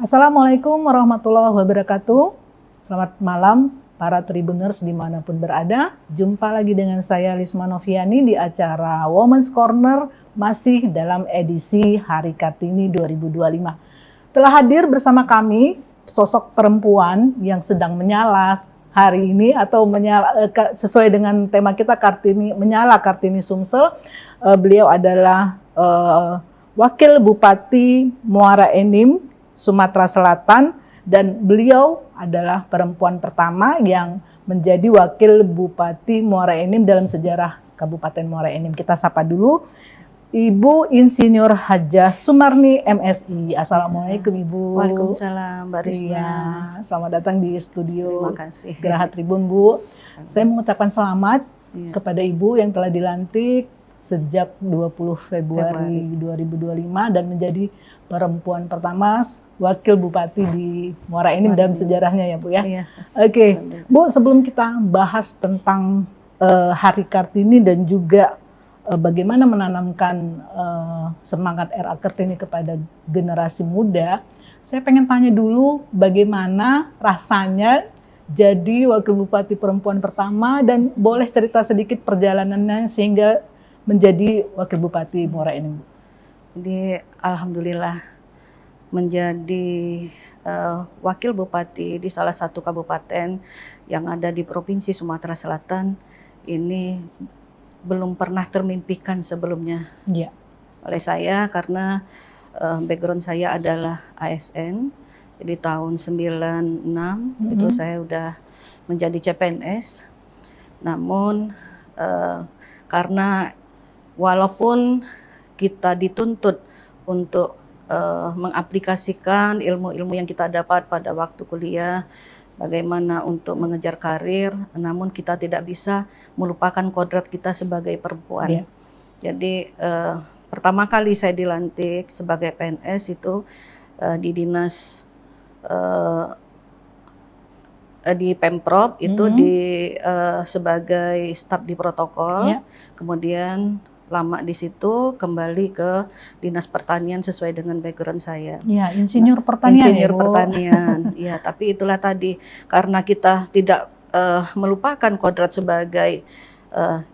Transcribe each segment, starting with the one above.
Assalamualaikum warahmatullahi wabarakatuh. Selamat malam para Tribuners dimanapun berada. Jumpa lagi dengan saya Lisma Noviani di acara Women's Corner masih dalam edisi Hari Kartini 2025. Telah hadir bersama kami sosok perempuan yang sedang menyala hari ini atau sesuai dengan tema kita Kartini menyala Kartini Sumsel. Beliau adalah Wakil Bupati Muara Enim, Sumatera Selatan, dan beliau adalah perempuan pertama yang menjadi Wakil Bupati Muara Enim dalam sejarah Kabupaten Muara Enim. Kita sapa dulu Ibu Insinyur Hajah Sumarni MSI. Assalamualaikum Ibu. Waalaikumsalam Mbak Risma. Iya, selamat datang di studio Terima kasih. Geraha Tribun Bu. Saya mengucapkan selamat kepada Ibu yang telah dilantik sejak 20 Februari 2025 dan menjadi perempuan pertama Wakil Bupati di Muara Enim dalam sejarahnya ya Bu ya. Iya. Oke, Bu, sebelum kita bahas tentang Hari Kartini dan juga bagaimana menanamkan semangat RA Kartini kepada generasi muda, saya pengen tanya dulu bagaimana rasanya jadi Wakil Bupati perempuan pertama dan boleh cerita sedikit perjalanannya sehingga menjadi Wakil Bupati Muara Enim. Jadi alhamdulillah menjadi Wakil Bupati di salah satu kabupaten yang ada di Provinsi Sumatera Selatan ini belum pernah termimpikan sebelumnya oleh saya karena background saya adalah ASN. Jadi tahun 96 itu saya udah menjadi CPNS. Namun karena walaupun kita dituntut untuk mengaplikasikan ilmu-ilmu yang kita dapat pada waktu kuliah, bagaimana untuk mengejar karir, namun kita tidak bisa melupakan kodrat kita sebagai perempuan. Jadi pertama kali saya dilantik sebagai PNS itu di dinas di Pemprov itu sebagai staf di protokol, kemudian lama di situ kembali ke dinas pertanian sesuai dengan background saya. Ya, insinyur pertanian. Insinyur pertanian. Ya, tapi itulah tadi karena kita tidak melupakan kodrat sebagai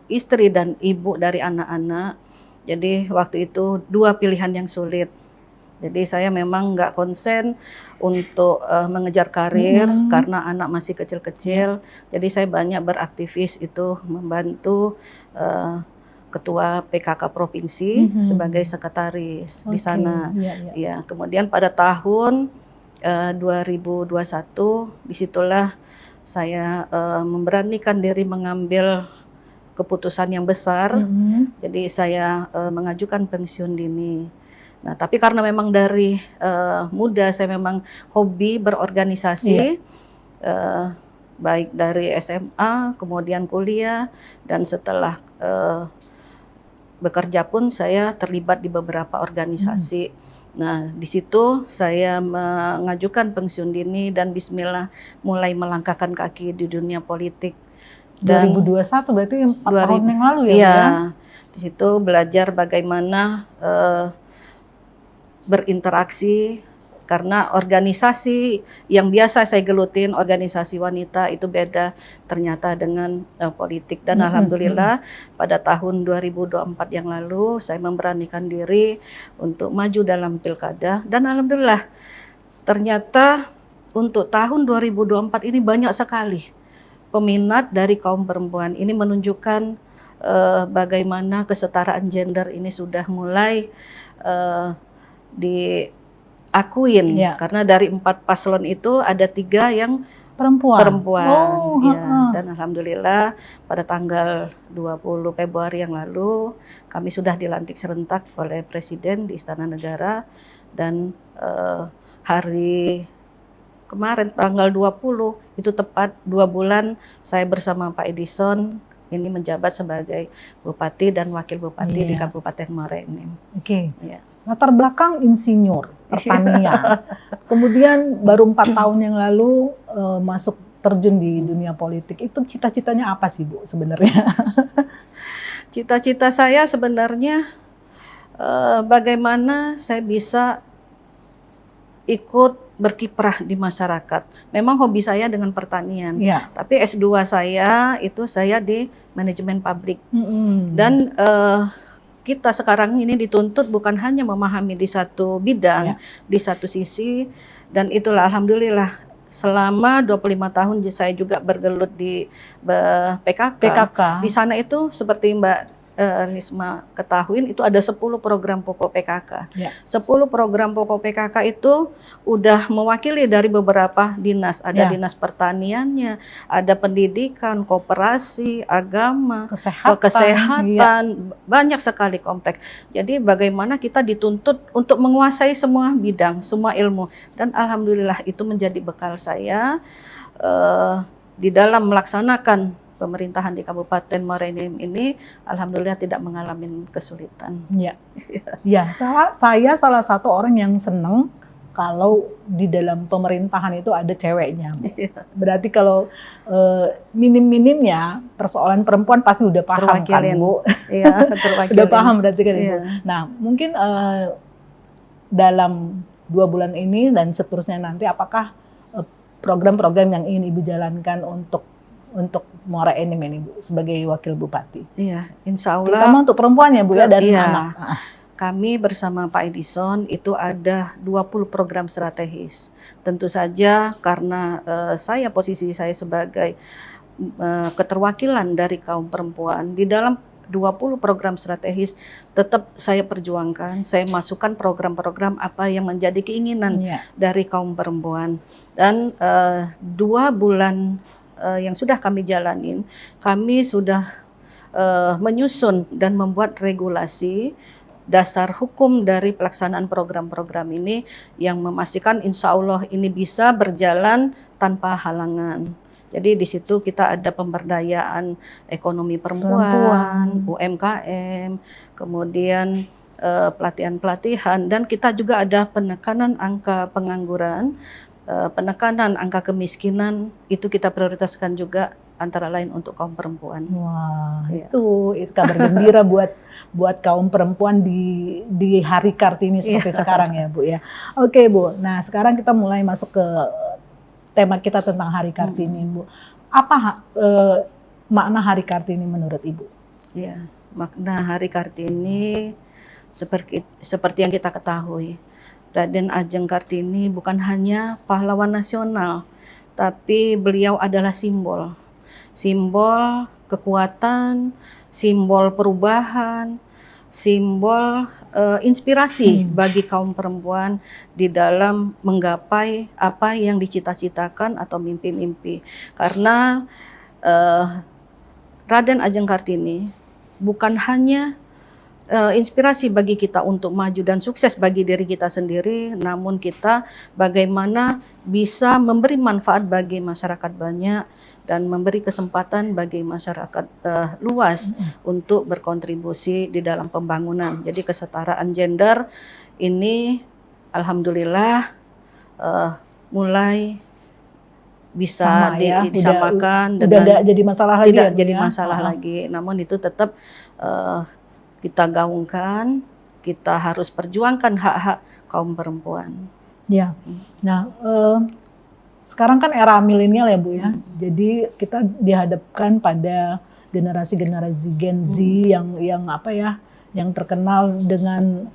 istri dan ibu dari anak-anak. Jadi waktu itu dua pilihan yang sulit. Jadi saya memang nggak konsen untuk mengejar karir karena anak masih kecil-kecil. Jadi saya banyak beraktivis itu membantu Ketua PKK Provinsi sebagai sekretaris di sana. Ya, kemudian pada tahun 2021 disitulah saya memberanikan diri mengambil keputusan yang besar. Jadi saya mengajukan pensiun dini. Nah, tapi karena memang dari muda saya memang hobi berorganisasi. Baik dari SMA, kemudian kuliah, dan setelah bekerja pun saya terlibat di beberapa organisasi. Nah, di situ saya mengajukan pensiun dini dan bismillah mulai melangkahkan kaki di dunia politik. Dan 2021 berarti 4 tahun yang lalu ya? Iya, di situ belajar bagaimana berinteraksi. Karena organisasi yang biasa saya gelutin, organisasi wanita itu beda ternyata dengan politik. Dan alhamdulillah pada tahun 2024 yang lalu saya memberanikan diri untuk maju dalam pilkada. Dan alhamdulillah ternyata untuk tahun 2024 ini banyak sekali peminat dari kaum perempuan. Ini menunjukkan bagaimana kesetaraan gender ini sudah mulai diakuin, karena dari 4 paslon itu ada 3 yang perempuan. Dan alhamdulillah pada tanggal 20 Februari yang lalu kami sudah dilantik serentak oleh Presiden di Istana Negara. Dan hari kemarin tanggal 20 itu tepat 2 bulan saya bersama Pak Edison ini menjabat sebagai Bupati dan Wakil Bupati di Kabupaten Muara Enim. Latar belakang insinyur pertanian, kemudian baru 4 tahun yang lalu masuk terjun di dunia politik. Itu cita-citanya apa sih Bu sebenarnya? Cita-cita saya sebenarnya bagaimana saya bisa ikut berkiprah di masyarakat. Memang hobi saya dengan pertanian, Ya. tapi S2 saya itu saya di manajemen pabrik. Mm-mm. Dan kita sekarang ini dituntut bukan hanya memahami di satu bidang, Ya. di satu sisi, dan itulah alhamdulillah selama 25 tahun saya juga bergelut di PKK. PKK. Di sana itu seperti Mbak Risma ketahuin itu ada 10 program pokok PKK. Ya. 10 program pokok PKK itu udah mewakili dari beberapa dinas. Ada Ya. dinas pertaniannya, ada pendidikan, koperasi, agama, Kesehatan. kesehatan, banyak sekali kompleks. Jadi bagaimana kita dituntut untuk menguasai semua bidang, semua ilmu. Dan alhamdulillah itu menjadi bekal saya di dalam melaksanakan pemerintahan di Kabupaten Muara Enim ini, alhamdulillah tidak mengalami kesulitan. Ya, ya. Saya salah satu orang yang seneng kalau di dalam pemerintahan itu ada ceweknya. Berarti kalau minim-minimnya persoalan perempuan pasti udah paham kan, Bu? Iya, terwakilin. Udah paham berarti kan, Ibu. Iya. Nah, mungkin dalam 2 bulan ini dan seterusnya nanti, apakah program-program yang ingin Ibu jalankan untuk Muara Enim ini, Bu, sebagai wakil bupati? Iya, insya Allah. Terutama untuk perempuan ya, Bu, ya, dan iya. anak. Kami bersama Pak Edison itu ada 20 program strategis. Tentu saja karena posisi saya sebagai keterwakilan dari kaum perempuan di dalam 20 program strategis tetap saya perjuangkan, saya masukkan program-program apa yang menjadi keinginan dari kaum perempuan. Dan 2 bulan yang sudah kami jalanin, kami sudah menyusun dan membuat regulasi dasar hukum dari pelaksanaan program-program ini yang memastikan insya Allah ini bisa berjalan tanpa halangan. Jadi di situ kita ada pemberdayaan ekonomi perempuan, UMKM, kemudian pelatihan-pelatihan, dan kita juga ada penekanan angka pengangguran, penekanan angka kemiskinan, itu kita prioritaskan juga antara lain untuk kaum perempuan. Wah, itu kabar gembira buat kaum perempuan di Hari Kartini seperti sekarang ya, Bu, ya. Oke, Bu. Nah, sekarang kita mulai masuk ke tema kita tentang Hari Kartini, Bu. Apa makna Hari Kartini menurut Ibu? Ya, makna Hari Kartini seperti yang kita ketahui, Raden Ajeng Kartini bukan hanya pahlawan nasional, tapi beliau adalah simbol kekuatan, simbol perubahan, simbol inspirasi bagi kaum perempuan di dalam menggapai apa yang dicita-citakan atau mimpi-mimpi. Karena Raden Ajeng Kartini bukan hanya inspirasi bagi kita untuk maju dan sukses bagi diri kita sendiri, namun kita bagaimana bisa memberi manfaat bagi masyarakat banyak dan memberi kesempatan bagi masyarakat luas untuk berkontribusi di dalam pembangunan. Jadi kesetaraan gender ini alhamdulillah mulai bisa disamakan dengan tidak jadi masalah lagi. Tidak jadi masalah lagi. Namun itu tetap kita gaungkan, kita harus perjuangkan hak-hak kaum perempuan. Ya. Nah, sekarang kan era milenial ya, Bu, ya. Jadi kita dihadapkan pada generasi-generasi Gen Z yang terkenal dengan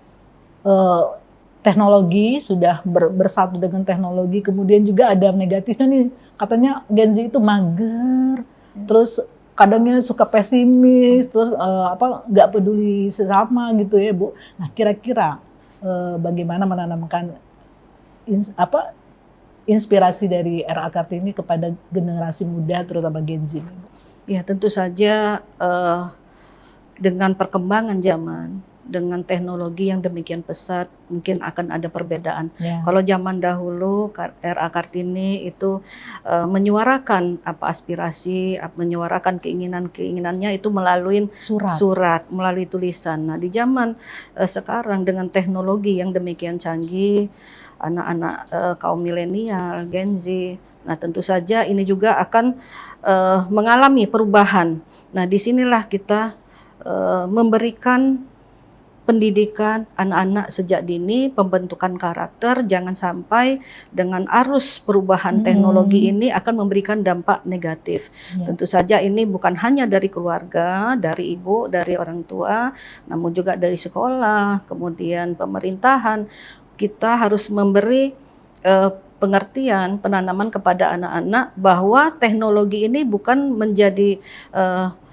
teknologi, sudah bersatu dengan teknologi. Kemudian juga ada negatifnya nih, katanya Gen Z itu mager, terus kadangnya suka pesimis, terus nggak peduli sesama gitu ya, Bu. Nah, kira-kira bagaimana menanamkan inspirasi dari RA Kartini kepada generasi muda, terutama Gen Z? Ya, tentu saja dengan perkembangan zaman, dengan teknologi yang demikian pesat, mungkin akan ada perbedaan. Kalau zaman dahulu RA Kartini itu menyuarakan aspirasi, menyuarakan keinginannya itu melalui surat, melalui tulisan. Nah, di zaman sekarang dengan teknologi yang demikian canggih, anak-anak kaum milenial, Gen Z, nah tentu saja ini juga akan mengalami perubahan. Nah, disinilah kita memberikan pendidikan anak-anak sejak dini, pembentukan karakter, jangan sampai dengan arus perubahan teknologi ini akan memberikan dampak negatif. Ya. Tentu saja ini bukan hanya dari keluarga, dari ibu, dari orang tua, namun juga dari sekolah, kemudian pemerintahan. Kita harus memberi pengertian, penanaman kepada anak-anak bahwa teknologi ini bukan menjadi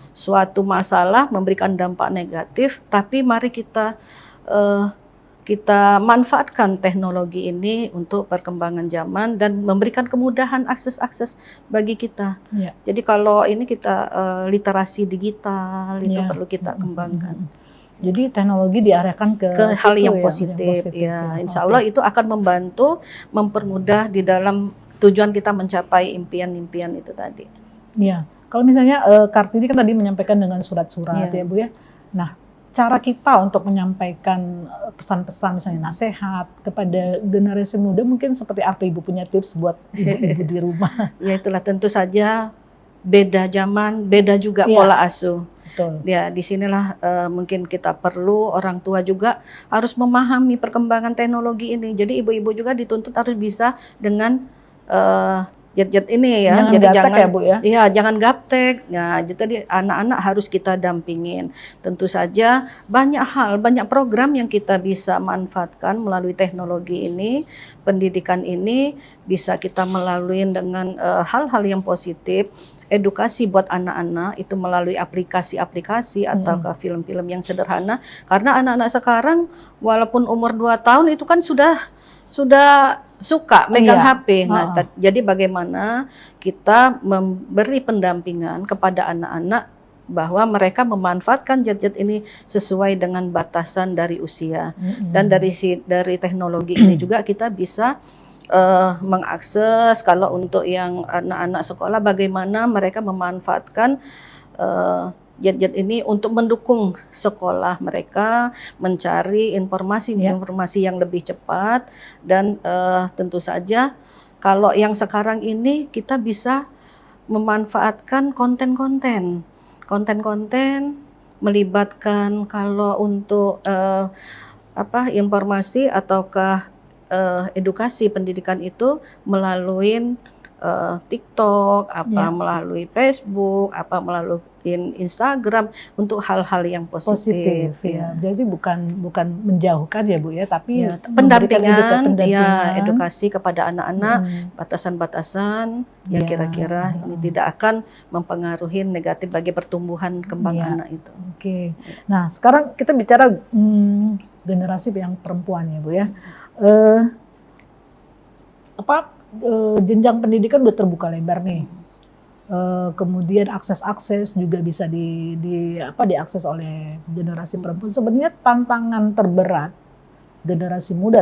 suatu masalah, memberikan dampak negatif, tapi mari kita manfaatkan teknologi ini untuk perkembangan zaman dan memberikan kemudahan akses-akses bagi kita. Ya. Jadi kalau ini kita literasi digital itu perlu kita kembangkan. Jadi teknologi diarahkan ke hal yang ya, positif. Ya, insya Allah itu akan membantu, mempermudah di dalam tujuan kita mencapai impian-impian itu tadi. Iya. Kalau misalnya Kartini kan tadi menyampaikan dengan surat-surat ya Bu ya. Nah, cara kita untuk menyampaikan pesan-pesan misalnya nasihat kepada generasi muda mungkin seperti apa Ibu, punya tips buat ibu-ibu di rumah? Ya itulah, tentu saja beda zaman, beda juga pola asuh. Betul. Ya disinilah mungkin kita perlu, orang tua juga harus memahami perkembangan teknologi ini. Jadi ibu-ibu juga dituntut harus bisa dengan jet ini ya. Jadi jangan ya Bu ya. Iya, jangan gaptek. Nah, jadi anak-anak harus kita dampingin. Tentu saja banyak hal, banyak program yang kita bisa manfaatkan melalui teknologi ini. Pendidikan ini bisa kita melalui dengan hal-hal yang positif. Edukasi buat anak-anak itu melalui aplikasi-aplikasi atau film-film yang sederhana. Karena anak-anak sekarang walaupun umur 2 tahun itu kan sudah suka megang HP. Nah, jadi bagaimana kita memberi pendampingan kepada anak-anak bahwa mereka memanfaatkan gadget ini sesuai dengan batasan dari usia. Dan dari teknologi ini juga kita bisa mengakses, kalau untuk yang anak-anak sekolah bagaimana mereka memanfaatkan gadget ini untuk mendukung sekolah mereka mencari informasi yang lebih cepat. Dan tentu saja kalau yang sekarang ini kita bisa memanfaatkan konten-konten melibatkan, kalau untuk informasi ataukah edukasi pendidikan itu melalui TikTok, melalui Facebook, melalui Instagram untuk hal-hal yang positif ya. Jadi bukan menjauhkan ya Bu ya, tapi pendampingan, edukasi kepada anak-anak, batasan-batasan yang kira-kira ini tidak akan mempengaruhi negatif bagi pertumbuhan kembang anak itu. Oke. Nah, sekarang kita bicara generasi yang perempuan ya Bu ya. Jenjang pendidikan udah terbuka lebar nih. Kemudian akses juga bisa diakses oleh generasi perempuan. Sebenarnya tantangan terberat generasi muda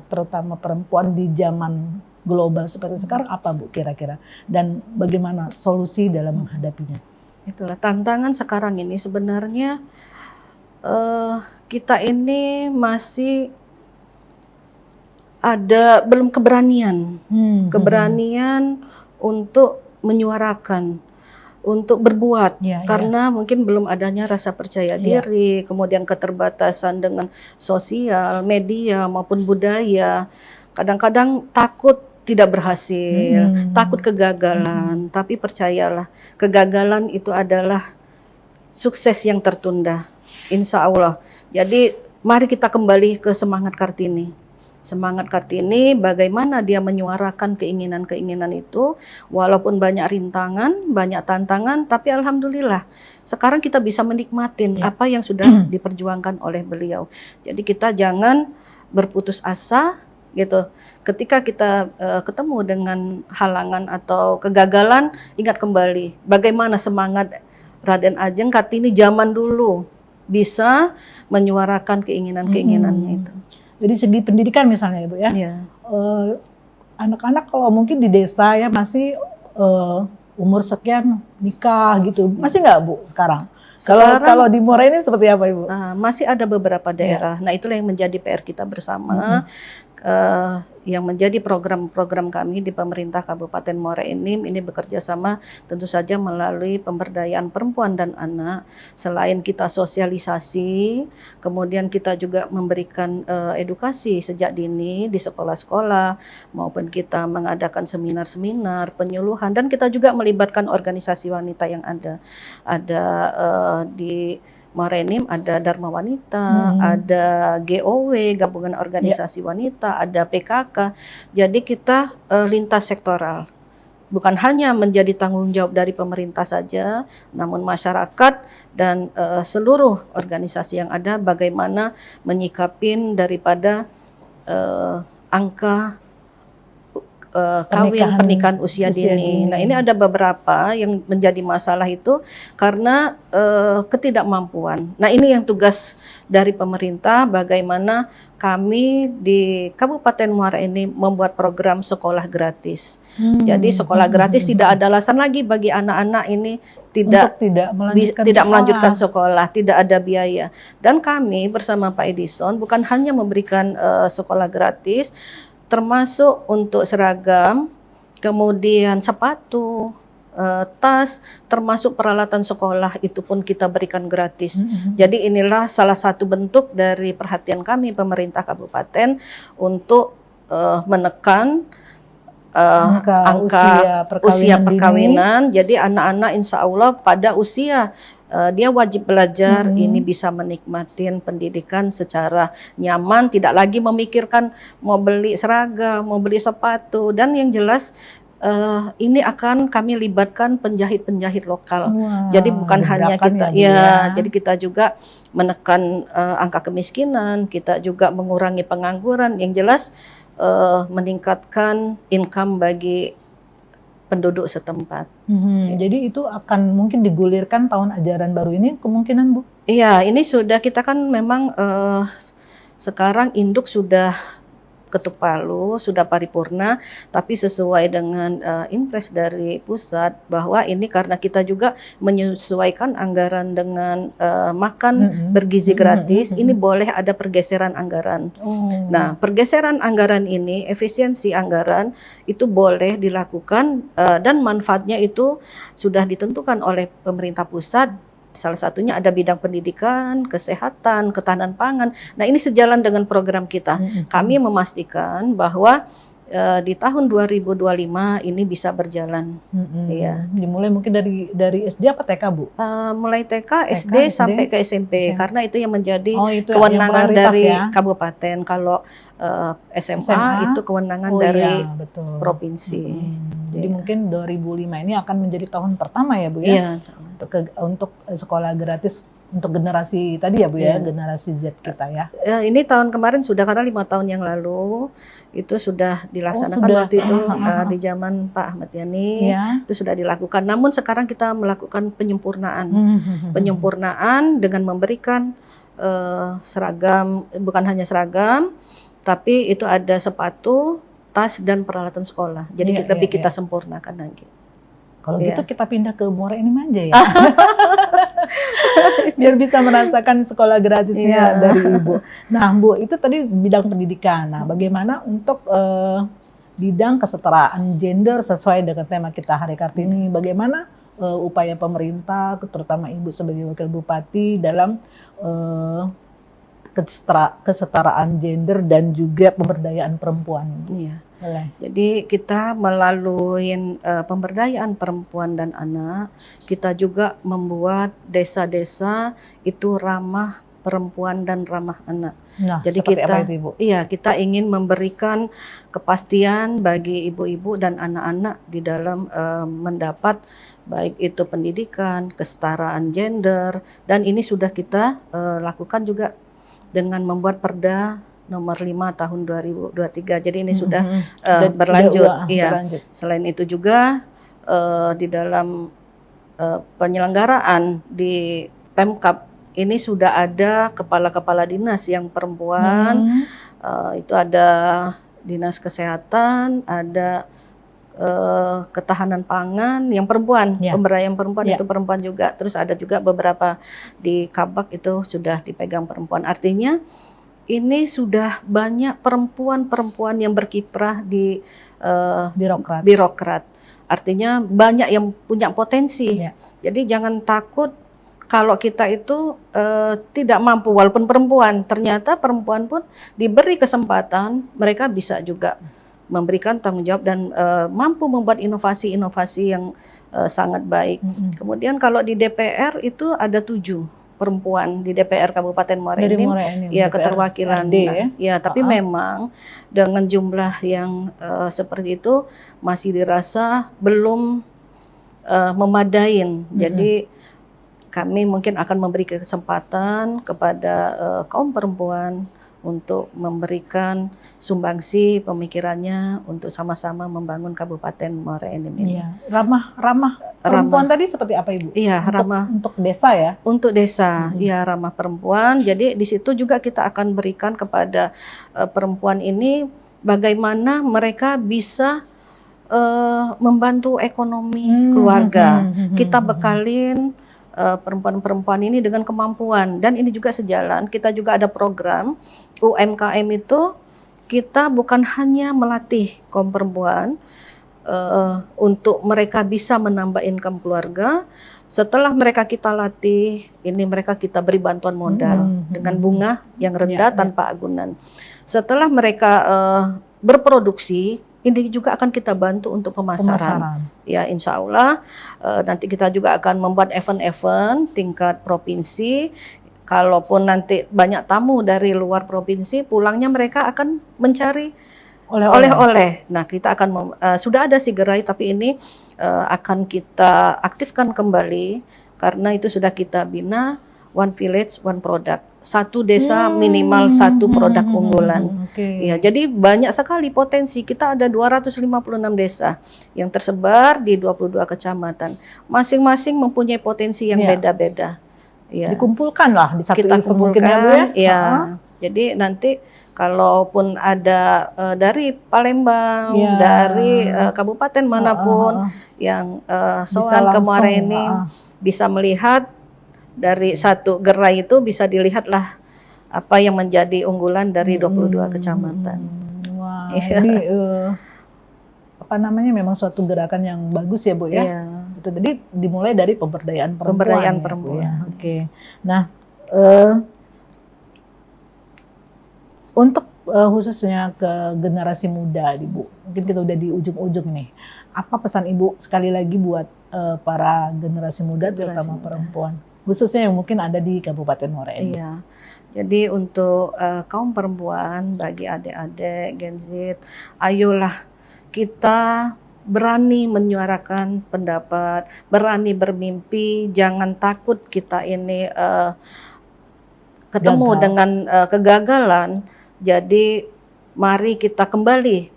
terutama perempuan di zaman global seperti sekarang apa Bu kira-kira? Dan bagaimana solusi dalam menghadapinya? Itulah tantangan sekarang ini sebenarnya kita ini masih ada belum keberanian untuk menyuarakan, untuk berbuat, karena mungkin belum adanya rasa percaya diri, kemudian keterbatasan dengan sosial, media maupun budaya. Kadang-kadang takut tidak berhasil, takut kegagalan, tapi percayalah, kegagalan itu adalah sukses yang tertunda, insya Allah. Jadi mari kita kembali ke semangat Kartini. Semangat Kartini, bagaimana dia menyuarakan keinginan-keinginan itu, walaupun banyak rintangan, banyak tantangan, tapi alhamdulillah sekarang kita bisa menikmatin apa yang sudah diperjuangkan oleh beliau. Jadi kita jangan berputus asa gitu. Ketika kita ketemu dengan halangan atau kegagalan, ingat kembali bagaimana semangat Raden Ajeng Kartini zaman dulu bisa menyuarakan keinginan-keinginannya itu. Dari segi pendidikan misalnya Ibu ya, anak-anak kalau mungkin di desa ya masih umur sekian nikah gitu, masih nggak Bu sekarang? Kalau di Muara ini seperti apa Ibu? Masih ada beberapa daerah. Nah itulah yang menjadi PR kita bersama. yang menjadi program-program kami di pemerintah Kabupaten Muara Enim ini bekerja sama tentu saja melalui pemberdayaan perempuan dan anak. Selain kita sosialisasi, kemudian kita juga memberikan edukasi sejak dini di sekolah-sekolah, maupun kita mengadakan seminar-seminar, penyuluhan, dan kita juga melibatkan organisasi wanita yang ada di Muara Enim, ada Dharma Wanita, ada GOW, Gabungan Organisasi Wanita, ada PKK. Jadi kita lintas sektoral. Bukan hanya menjadi tanggung jawab dari pemerintah saja, namun masyarakat dan seluruh organisasi yang ada bagaimana menyikapin daripada angka pernikahan usia dini. Nah, ini ada beberapa yang menjadi masalah itu karena ketidakmampuan. Nah, ini yang tugas dari pemerintah, bagaimana kami di Kabupaten Muara ini membuat program sekolah gratis. Jadi sekolah gratis tidak ada alasan lagi bagi anak-anak ini tidak melanjutkan sekolah, tidak ada biaya. Dan kami bersama Pak Edison bukan hanya memberikan sekolah gratis, termasuk untuk seragam, kemudian sepatu, tas, termasuk peralatan sekolah itu pun kita berikan gratis. Jadi inilah salah satu bentuk dari perhatian kami pemerintah kabupaten untuk menekan angka usia perkawinan. Jadi anak-anak insya Allah pada usia dia wajib belajar, ini bisa menikmatin pendidikan secara nyaman, tidak lagi memikirkan mau beli seragam, mau beli sepatu, dan yang jelas ini akan kami libatkan penjahit-penjahit lokal. Jadi bukan hanya kita, jadi kita juga menekan angka kemiskinan, kita juga mengurangi pengangguran, yang jelas meningkatkan income bagi penduduk setempat. Jadi itu akan mungkin digulirkan tahun ajaran baru ini kemungkinan, Bu? Iya, ini sudah kita kan memang sekarang induk sudah ketuk palu, sudah paripurna, tapi sesuai dengan impres dari pusat bahwa ini karena kita juga menyesuaikan anggaran dengan makan bergizi gratis, ini boleh ada pergeseran anggaran. Nah, pergeseran anggaran ini, efisiensi anggaran itu boleh dilakukan dan manfaatnya itu sudah ditentukan oleh pemerintah pusat. Salah satunya ada bidang pendidikan, kesehatan, ketahanan pangan. Nah, ini sejalan dengan program kita. Kami memastikan bahwa di tahun 2025 ini bisa berjalan. Iya. Dimulai mungkin dari SD apa TK, Bu? Mulai TK, SD sampai ke SMP. Karena itu yang menjadi kewenangan dari kabupaten. Kalau SMA itu kewenangan dari provinsi. Jadi mungkin 2005 ini akan menjadi tahun pertama ya, Bu ya? Untuk sekolah gratis untuk generasi tadi ya, Bu ya, generasi Z kita ya. Ini tahun kemarin sudah, karena 5 tahun yang lalu itu sudah dilaksanakan waktu itu di zaman Pak Ahmad Yani, itu sudah dilakukan. Namun sekarang kita melakukan penyempurnaan, penyempurnaan dengan memberikan seragam, bukan hanya seragam, tapi itu ada sepatu, tas, dan peralatan sekolah. Jadi lebih kita sempurnakan lagi. Kalau gitu kita pindah ke Muara Enim aja ya. Biar bisa merasakan sekolah gratisnya dari Ibu. Nah, Bu, itu tadi bidang pendidikan. Nah, bagaimana untuk bidang kesetaraan gender sesuai dengan tema kita hari Kartini? Bagaimana upaya pemerintah, terutama Ibu sebagai Wakil Bupati dalam kesetaraan gender dan juga pemberdayaan perempuan? Jadi kita melalui pemberdayaan perempuan dan anak, kita juga membuat desa-desa itu ramah perempuan dan ramah anak. Nah, jadi kita ingin memberikan kepastian bagi ibu-ibu dan anak-anak di dalam mendapat baik itu pendidikan, kesetaraan gender, dan ini sudah kita lakukan juga dengan membuat Perda nomor 5 tahun 2023. Jadi ini sudah berlanjut. Selain itu juga di dalam penyelenggaraan di Pemkab ini sudah ada kepala-kepala dinas yang perempuan. Itu ada dinas kesehatan, ada ketahanan pangan yang perempuan, pemberdayaan perempuan itu perempuan juga. Terus ada juga beberapa di Kabak itu sudah dipegang perempuan. Artinya ini sudah banyak perempuan-perempuan yang berkiprah di Birokrat. birokrat. Artinya banyak yang punya potensi. Ya. Jadi jangan takut kalau kita itu tidak mampu, walaupun perempuan, ternyata perempuan pun diberi kesempatan, mereka bisa juga memberikan tanggung jawab dan mampu membuat inovasi-inovasi yang sangat baik. Kemudian kalau di DPR itu ada 7 perempuan di DPR Kabupaten Muara Dari Enim, Muara Enim, ya DPR keterwakilan. RD ya. Ya, tapi memang dengan jumlah yang seperti itu masih dirasa belum memadain. Jadi kami mungkin akan memberi kesempatan kepada kaum perempuan untuk memberikan sumbangsi pemikirannya untuk sama-sama membangun Kabupaten Muara Enim ini. Iya. Ramah perempuan tadi seperti apa Ibu? Iya, ramah untuk desa ya. untuk desa, ya ramah perempuan. Jadi di situ juga kita akan berikan kepada perempuan ini bagaimana mereka bisa membantu ekonomi keluarga. Kita bekalin perempuan-perempuan ini dengan kemampuan, dan ini juga sejalan. Kita juga ada program UMKM itu, kita bukan hanya melatih kaum perempuan untuk mereka bisa menambah income keluarga. Setelah mereka kita latih, ini mereka kita beri bantuan modal dengan bunga yang rendah tanpa agunan. Setelah mereka berproduksi, ini juga akan kita bantu untuk pemasaran. Ya, insya Allah nanti kita juga akan membuat event-event tingkat provinsi. Kalaupun nanti banyak tamu dari luar provinsi, pulangnya mereka akan mencari oleh-oleh. Nah, kita akan sudah ada si gerai, tapi ini akan kita aktifkan kembali karena itu sudah kita bina One Village One Product. Satu desa minimal satu produk unggulan. Ya, jadi banyak sekali potensi. Kita ada 256 desa yang tersebar di 22 kecamatan. Masing-masing mempunyai potensi yang beda-beda. Ya. Dikumpulkan lah di satu kita event mungkin ya Bu ya. Ya. Jadi nanti kalaupun ada dari Palembang, dari kabupaten manapun yang soal ke Muara Enim bisa melihat dari satu gerai itu, bisa dilihatlah apa yang menjadi unggulan dari 22 kecamatan. Wah, ini apa namanya, memang suatu gerakan yang bagus ya Bu ya. Iya. Itu jadi dimulai dari pemberdayaan perempuan. Pemberdayaan ya, perempuan. Bu, ya. Oke. Nah, untuk khususnya ke generasi muda, Bu, mungkin kita udah di ujung-ujung nih. Apa pesan Ibu sekali lagi buat para generasi muda, terutama perempuan, khususnya yang mungkin ada di Kabupaten Muara Enim? Iya. Jadi untuk kaum perempuan, bagi adik-adik Gen Z, ayolah kita berani menyuarakan pendapat, berani bermimpi, jangan takut kita ini ketemu dengan kegagalan. Jadi mari kita kembali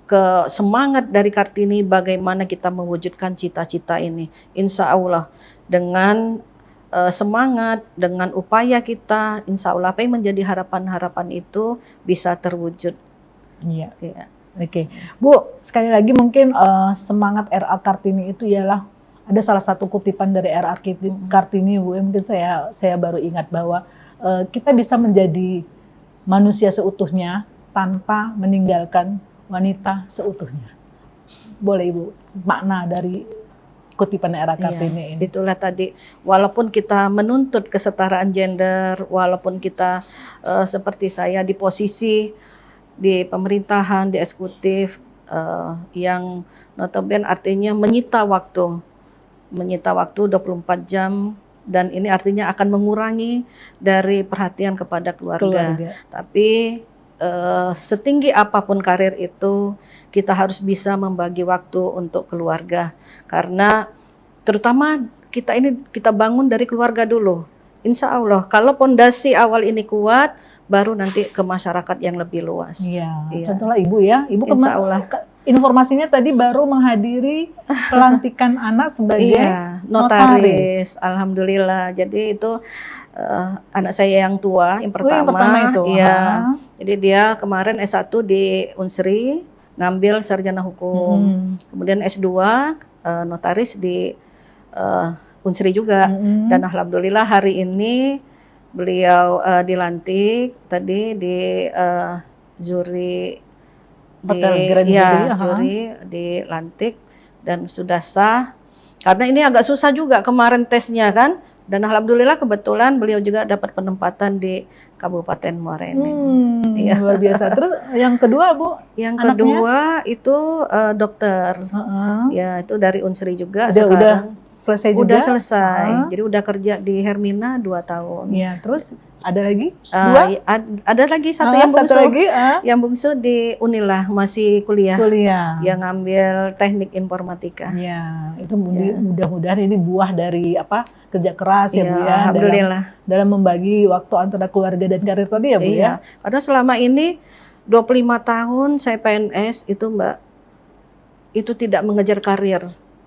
ke semangat dari Kartini, bagaimana kita mewujudkan cita-cita ini. Insya Allah dengan semangat, dengan upaya kita, insya Allah apa yang menjadi harapan-harapan itu bisa terwujud. Iya. Ya. Oke, Bu, sekali lagi mungkin semangat RA Kartini itu ialah, ada salah satu kutipan dari RA Kartini, Bu, mungkin saya baru ingat bahwa kita bisa menjadi manusia seutuhnya tanpa meninggalkan wanita seutuhnya. Boleh Ibu makna dari kutipan RA Kartini ini? Itulah tadi, walaupun kita menuntut kesetaraan gender, walaupun kita seperti saya di posisi di pemerintahan, di eksekutif, yang notabene artinya menyita waktu 24 jam, dan ini artinya akan mengurangi dari perhatian kepada keluarga. Tapi setinggi apapun karir itu, kita harus bisa membagi waktu untuk keluarga, karena terutama kita bangun dari keluarga dulu. Insya Allah, kalau pondasi awal ini kuat, baru nanti ke masyarakat yang lebih luas. Iya. Contohnya Ibu ya, Ibu Insya Allah. Informasinya tadi baru menghadiri pelantikan anak sebagai notaris. Alhamdulillah. Jadi itu anak saya yang tua, yang pertama. Yang pertama itu. Iya. Jadi dia kemarin S1 di Unsri, ngambil sarjana hukum. Kemudian S2 notaris di Unsri juga. Dan alhamdulillah hari ini beliau dilantik tadi di juri Hotel Grand Juri, juri dilantik dan sudah sah. Karena ini agak susah juga kemarin tesnya kan, dan alhamdulillah kebetulan beliau juga dapat penempatan di Kabupaten Muara Enim. Iya. Luar biasa. Terus yang kedua Bu? Yang Anaknya? kedua itu dokter, ya itu dari Unsri juga. Udah sekarang selesai juga? udah selesai, jadi udah kerja di Hermina 2 tahun. Iya, terus ada lagi? Dua? Ada lagi satu yang bungsu. Satu lagi, Yang bungsu di Unila masih kuliah. Yang ngambil teknik informatika. Ya, itu mudah-mudahan ini buah dari kerja keras ya Bu ya. Alhamdulillah. Dalam membagi waktu antara keluarga dan karir tadi ya Bu ya. Karena selama ini 25 tahun saya PNS itu Mbak, itu tidak mengejar karir.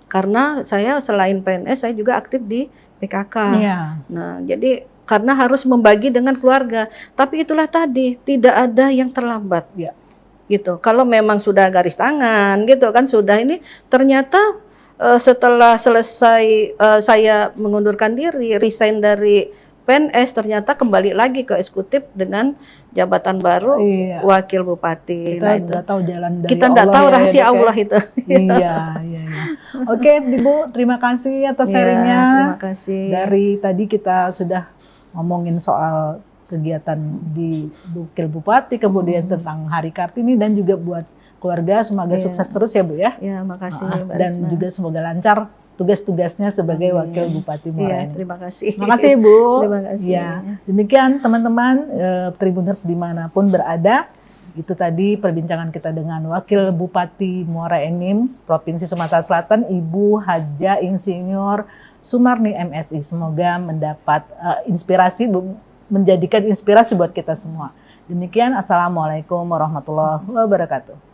Karena saya selain PNS saya juga aktif di PKK. Iya. Nah, jadi karena harus membagi dengan keluarga. Tapi itulah tadi, tidak ada yang terlambat. Ya. Gitu. Kalau memang sudah garis tangan gitu kan, sudah ini ternyata setelah selesai saya mengundurkan diri, resign dari PNS, ternyata kembali lagi ke eksekutif dengan jabatan baru wakil bupati. Kita nggak tahu jalan dari kita nggak tahu rahasia Allah itu. Iya. Oke, Ibu, terima kasih atas sharingnya. Terima kasih. Dari tadi kita sudah ngomongin soal kegiatan di Wakil Bupati, kemudian tentang Hari Kartini dan juga buat keluarga, semoga sukses terus ya Bu ya. Ya, makasih. Dan juga semoga lancar tugas-tugasnya sebagai Wakil Bupati Muara Enim. Terima kasih. Terima kasih Bu. Terima kasih. Ya, demikian teman-teman Tribuners dimanapun berada. Itu tadi perbincangan kita dengan Wakil Bupati Muara Enim, Provinsi Sumatera Selatan, Ibu Haja Insinyur Sumarni MSI. Semoga mendapat inspirasi, menjadikan inspirasi buat kita semua. Demikian, Assalamualaikum warahmatullahi wabarakatuh.